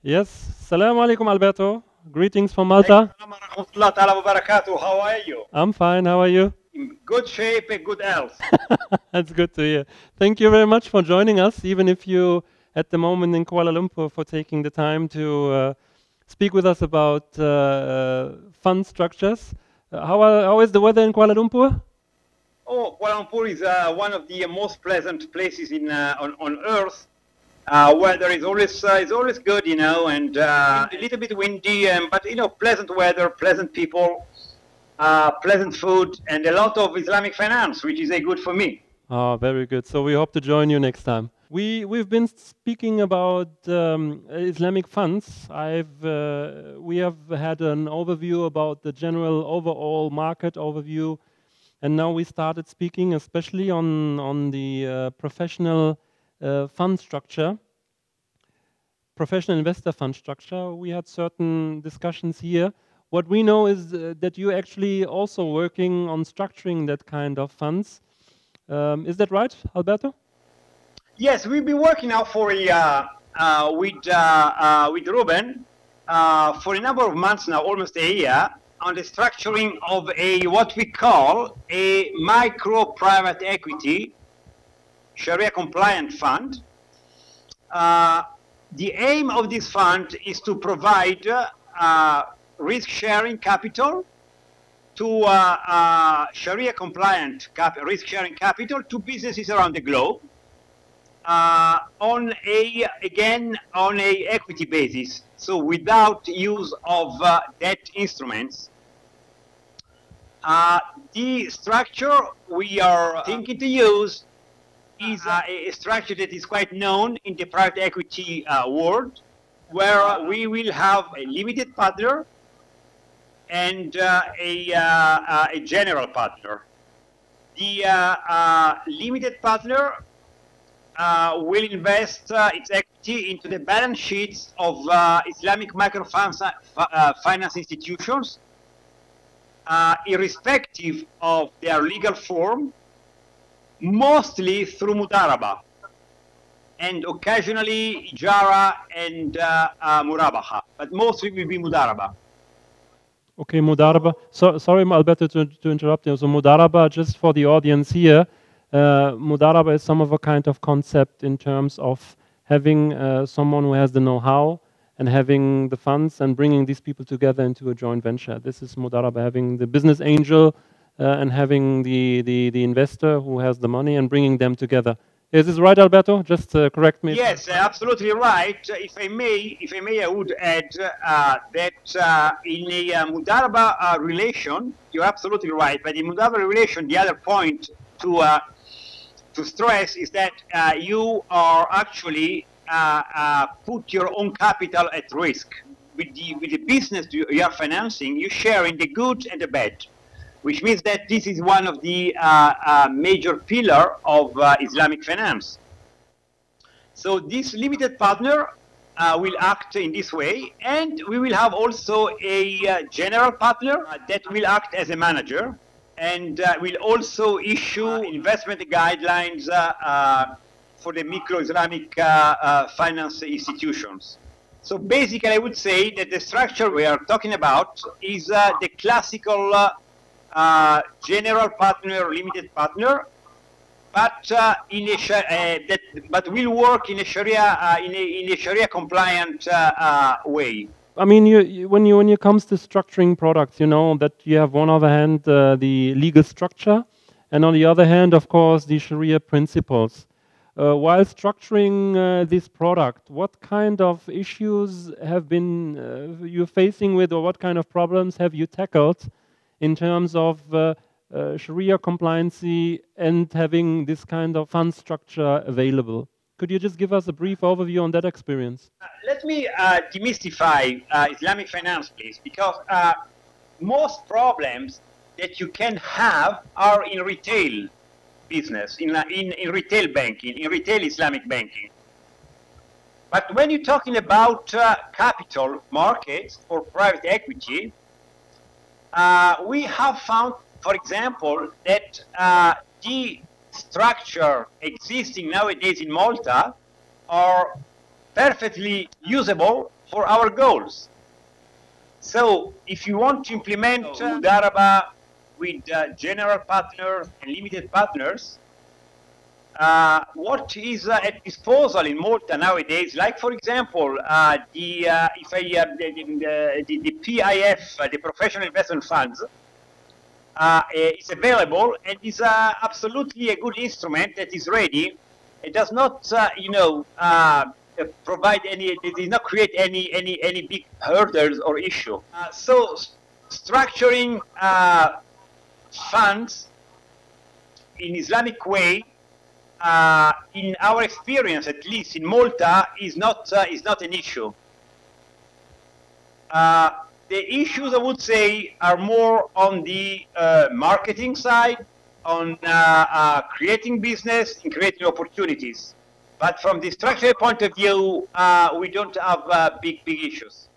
Yes. Salam alaikum, Alberto. Greetings from Malta. How are you? I'm fine. How are you? In good shape and good health. That's good to hear. Thank you very much for joining us, even if you at the moment in Kuala Lumpur, for taking the time to speak with us about fund structures. How is the weather in Kuala Lumpur? Oh, Kuala Lumpur is one of the most pleasant places on earth. Weather is always good, and a little bit windy, but pleasant weather, pleasant people, pleasant food, and a lot of Islamic finance, which is a good for me. Oh, very good. So we hope to join you next time. We've been speaking about Islamic funds. We have had an overview about the general overall market overview, and now we started speaking especially on the professional fund structure, professional investor fund structure. We had certain discussions here. What we know is that you're actually also working on structuring that kind of funds. Is that right, Alberto? Yes, we've been working now for with Ruben for a number of months now, almost a year, on the structuring of what we call a micro private equity Sharia compliant fund. The aim of this fund is to provide risk sharing capital to Sharia compliant risk sharing capital to businesses around the globe. On a equity basis, so without use of debt instruments. The structure we are thinking to use is a structure that is quite known in the private equity world, where we will have a limited partner and a general partner. The limited partner will invest its equity into the balance sheets of Islamic microfinance institutions, irrespective of their legal form, mostly through mudaraba, and occasionally ijara and murabaha, but mostly will be mudaraba. Okay, Mudaraba. So, sorry, Alberto, to interrupt you. So, Mudaraba, just for the audience here, Mudaraba is some of a kind of concept in terms of having someone who has the know-how and having the funds and bringing these people together into a joint venture. This is Mudaraba, having the business angel and having the investor who has the money and bringing them together. Is this right, Alberto? Just correct me. Yes, absolutely right. If I may, I would add that in a mudaraba relation, you're absolutely right. But in mudaraba relation, the other point to stress is that you are actually put your own capital at risk with the business you are financing. You share in the good and the bad, which means that this is one of the major pillar of Islamic finance. So this limited partner will act in this way, and we will have also a general partner that will act as a manager and will also issue investment guidelines for the micro-Islamic finance institutions. So basically, I would say that the structure we are talking about is the classical general partner, limited partner, but but will work in a Sharia in a Sharia compliant way. I mean, when it comes to structuring products, you know that you have on other hand the legal structure, and on the other hand, of course, the Sharia principles. While structuring this product, what kind of issues have been you facing with, or what kind of problems have you tackled in terms of Sharia compliancy and having this kind of fund structure available? Could you just give us a brief overview on that experience? Let me demystify Islamic finance, please, because most problems that you can have are in retail business, in retail banking, in retail Islamic banking. But when you're talking about capital markets for private equity, we have found, for example, that the structure existing nowadays in Malta are perfectly usable for our goals. So if you want to implement Mudaraba with general partners and limited partners, what is at disposal in Malta nowadays? Like, for example, the PIF, the Professional Investment Funds, is available and is absolutely a good instrument that is ready. It does not, provide any. It does not create any big hurdles or issue. So structuring funds in Islamic way, in our experience, at least in Malta, is not an issue. The issues, I would say, are more on the marketing side, on creating business and creating opportunities. But from the structural point of view, we don't have big issues.